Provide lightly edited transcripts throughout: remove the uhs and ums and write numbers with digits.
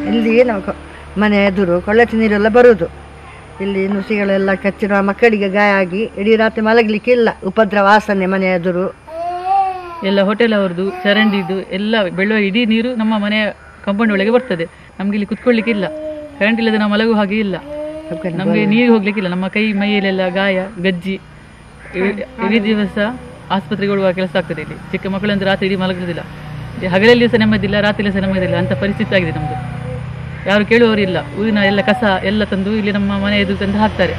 ಇಲ್ಲಿ ನಾವು ಮನೆ ಎದುರು ಕೊಳಚೆ ನೀರೆಲ್ಲ ಬರುವುದು. ಇಲ್ಲಿ ನುಸಿಗಳೆಲ್ಲ ಕಚ್ಚಿರುವ ಮಕ್ಕಳಿಗೆ ಗಾಯ ಆಗಿ ಇಡೀ ರಾತ್ರಿ ಮಲಗಲಿಕ್ಕೆ ಇಲ್ಲ, ಉಪದ್ರ ವಾಸನೆ ಮನೆ ಎದುರು. ಎಲ್ಲ ಹೋಟೆಲ್ ಅವ್ರದ್ದು ಚರಂಡಿದು ಎಲ್ಲ ಬೆಳೆಯುವ ಇಡೀ ನೀರು ನಮ್ಮ ಮನೆಯ ಕಾಂಪೌಂಡ್ ಒಳಗೆ ಬರ್ತದೆ. ನಮ್ಗೆ ಇಲ್ಲಿ ಕುತ್ಕೊಳ್ಳಿಕ್ಕೆ ಇಲ್ಲ, ಕರೆಂಟ್ ಇಲ್ಲದೆ ನಾವು ಮಲಗುವ ಹಾಗೆ ಇಲ್ಲ, ನಮಗೆ ನೀರು ಹೋಗ್ಲಿಕ್ಕಿಲ್ಲ. ನಮ್ಮ ಕೈ ಮೈಯಲ್ಲೆಲ್ಲ ಗಾಯ ಗಜ್ಜಿ, ಇಡೀ ದಿವಸ ಆಸ್ಪತ್ರೆಗೆ ಹೋಗುವ ಕೆಲಸ ಆಗ್ತದೆ. ಇಲ್ಲಿ ಚಿಕ್ಕ ಮಕ್ಕಳಂದ್ರೆ ರಾತ್ರಿ ಇಡೀ ಮಲಗುವುದಿಲ್ಲ, ಹಗಲಲ್ಲಿ ಸಹ ನೆಮ್ಮದಿಲ್ಲ, ರಾತ್ರಿಯಲ್ಲಿ ಸಹ ನೆಮ್ಮದಿಲ್ಲ ಅಂತ ಪರಿಸ್ಥಿತಿ ಆಗಿದೆ ನಮ್ಮದು. ಯಾರು ಕೇಳುವವರಿಲ್ಲ. ಊರಿನ ಎಲ್ಲ ಕಸ ಎಲ್ಲ ತಂದು ಇಲ್ಲಿ ನಮ್ಮ ಮನೆ ಎದುರು ತಂದು ಹಾಕ್ತಾರೆ.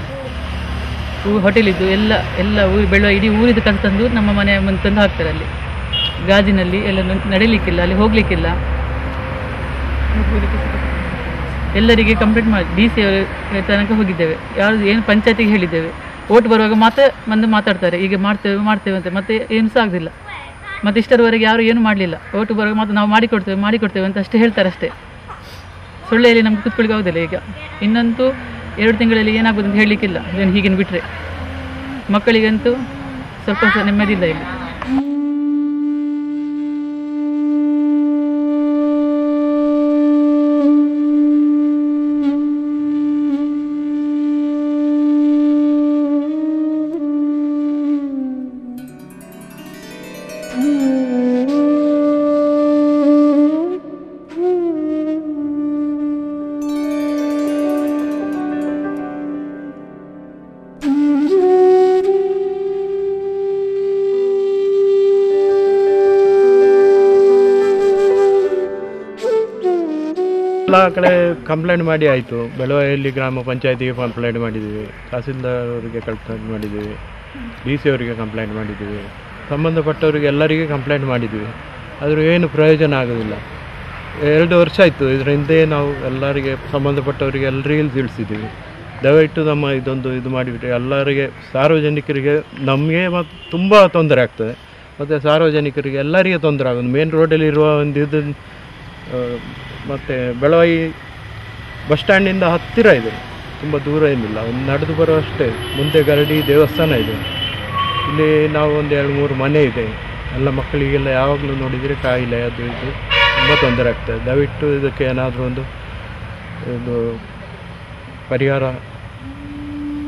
ಹೋಟೆಲಿದ್ದು ಎಲ್ಲ ಎಲ್ಲ ಊರು ಬೆಳೆಯುವ ಇಡೀ ಊರಿದ್ದು ಕಸ ತಂದು ನಮ್ಮ ಮನೆ ಮುಂದೆ ತಂದು ಹಾಕ್ತಾರೆ. ಅಲ್ಲಿ ಗಾಜಿನಲ್ಲಿ ಎಲ್ಲ ನಡಿಲಿಕ್ಕಿಲ್ಲ, ಅಲ್ಲಿ ಹೋಗ್ಲಿಕ್ಕಿಲ್ಲ. ಎಲ್ಲರಿಗೆ ಕಂಪ್ಲೇಂಟ್ ಮಾಡಿ DC ಅವರ ತನಕ ಹೋಗಿದ್ದೇವೆ. ಯಾರು ಏನು ಪಂಚಾಯತಿಗೆ ಹೇಳಿದ್ದೇವೆ. ಓಟ್ ಬರುವಾಗ ಮಾತ್ರ ಬಂದು ಮಾತಾಡ್ತಾರೆ, ಈಗ ಮಾಡ್ತೇವೆ ಅಂತ, ಮತ್ತೆ ಏನು ಸಹ ಆಗಲಿಲ್ಲ. ಮತ್ತೆ ಇಷ್ಟರವರೆಗೆ ಯಾರು ಏನು ಮಾಡಲಿಲ್ಲ. ಓಟು ಬರುವಾಗ ಮಾತ್ರ ನಾವು ಮಾಡಿಕೊಡ್ತೇವೆ ಅಂತ ಅಷ್ಟೇ ಹೇಳ್ತಾರೆ ಅಷ್ಟೇ. ಸೊಳ್ಳೆಯಲ್ಲಿ ನಮ್ಗೆ ಕೂತ್ಕೊಳ್ಳಿಕ್ಕೆ ಆಗೋದಿಲ್ಲ. ಈಗ ಇನ್ನಂತೂ 2 ತಿಂಗಳಲ್ಲಿ ಏನಾಗ್ಬೋದು ಅಂತ ಹೇಳಲಿಕ್ಕಿಲ್ಲ. ಇದನ್ನು ಹೀಗೇನು ಬಿಟ್ಟರೆ ಮಕ್ಕಳಿಗಂತೂ ಸ್ವಲ್ಪ ಸಹ ನೆಮ್ಮದಿಲ್ಲ ಇಲ್ಲಿ. ಎಲ್ಲ ಕಡೆ ಕಂಪ್ಲೇಂಟ್ ಮಾಡಿ ಆಯಿತು. ಬೆಳವಳ್ಳಿ ಗ್ರಾಮ ಪಂಚಾಯತಿಗೆ ಕಂಪ್ಲೇಂಟ್ ಮಾಡಿದ್ದೀವಿ, ತಹಸೀಲ್ದಾರ್ ಅವರಿಗೆ ಕಂಪ್ಲೇಂಟ್ ಮಾಡಿದ್ದೀವಿ, DC ಅವರಿಗೆ ಕಂಪ್ಲೇಂಟ್ ಮಾಡಿದ್ದೀವಿ, ಸಂಬಂಧಪಟ್ಟವರಿಗೆ ಎಲ್ಲರಿಗೆ ಕಂಪ್ಲೇಂಟ್ ಮಾಡಿದ್ದೀವಿ. ಆದರೂ ಏನು ಪ್ರಯೋಜನ ಆಗೋದಿಲ್ಲ. 2 ವರ್ಷ ಆಯಿತು. ಇದರ ಹಿಂದೆ ನಾವು ಎಲ್ಲರಿಗೆ ಸಂಬಂಧಪಟ್ಟವರಿಗೆ ಎಲ್ಲರಿಗೂ ತಿಳಿಸಿದ್ದೀವಿ. ದಯವಿಟ್ಟು ನಮ್ಮ ಇದು ಮಾಡಿಬಿಟ್ರೆ ಎಲ್ಲರಿಗೆ, ಸಾರ್ವಜನಿಕರಿಗೆ, ನಮಗೆ ಮತ್ತು ತುಂಬ ತೊಂದರೆ ಆಗ್ತದೆ, ಮತ್ತು ಸಾರ್ವಜನಿಕರಿಗೆ ಎಲ್ಲರಿಗೆ ತೊಂದರೆ ಆಗೋದು. ಮೇನ್ ರೋಡಲ್ಲಿರುವ ಒಂದು ಇದು ಮತ್ತು ಬೆಳವಾಯಿ ಬಸ್ ಸ್ಟ್ಯಾಂಡಿಂದ ಹತ್ತಿರ ಇದೆ, ತುಂಬ ದೂರ ಏನಿಲ್ಲ, ಒಂದು ನಡೆದು ಬರುವಷ್ಟೇ. ಮುಂದೆ ಗರಡಿ ದೇವಸ್ಥಾನ ಇದೆ. ಇಲ್ಲಿ ನಾವು ಒಂದು 2-3 ಮನೆ ಇದೆ. ಎಲ್ಲ ಮಕ್ಕಳಿಗೆಲ್ಲ ಯಾವಾಗಲೂ ನೋಡಿದರೆ ಕಾಯಿಲೆ ಅದು ಇದು ತುಂಬ ತೊಂದರೆ ಆಗ್ತದೆ. ದಯವಿಟ್ಟು ಇದಕ್ಕೆ ಏನಾದರೂ ಒಂದು ಪರಿಹಾರ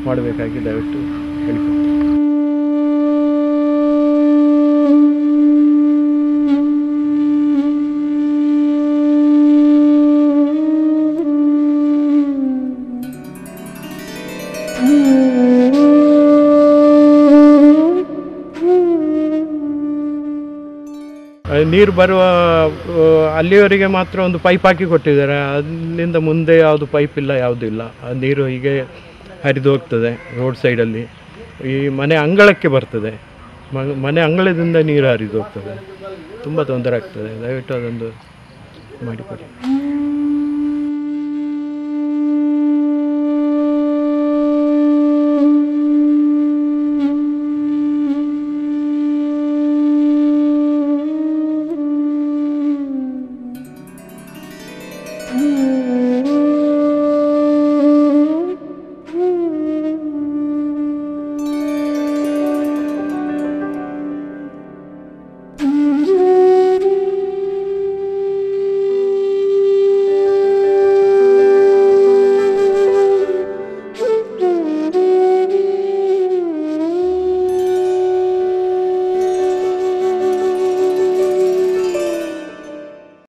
ಮಾಡಬೇಕಾಗಿ ದಯವಿಟ್ಟು ಹೇಳ್ಕೊಡ್ತೀನಿ. ನೀರು ಬರುವ ಅಲ್ಲಿಯವರೆಗೆ ಮಾತ್ರ ಒಂದು ಪೈಪ್ ಹಾಕಿ ಕೊಟ್ಟಿದ್ದಾರೆ. ಅಲ್ಲಿಂದ ಮುಂದೆ ಯಾವುದು ಪೈಪ್ ಇಲ್ಲ, ಯಾವುದೂ ಇಲ್ಲ. ಆ ನೀರು ಹೀಗೆ ಹರಿದು ಹೋಗ್ತದೆ ರೋಡ್ ಸೈಡಲ್ಲಿ. ಈ ಮನೆ ಅಂಗಳಕ್ಕೆ ಬರ್ತದೆ, ಮನೆ ಅಂಗಳದಿಂದ ನೀರು ಹರಿದು ಹೋಗ್ತದೆ. ತುಂಬ ತೊಂದರೆ ಆಗ್ತದೆ. ದಯವಿಟ್ಟು ಅದೊಂದು ಮಾಡಿಕೊಡಿ.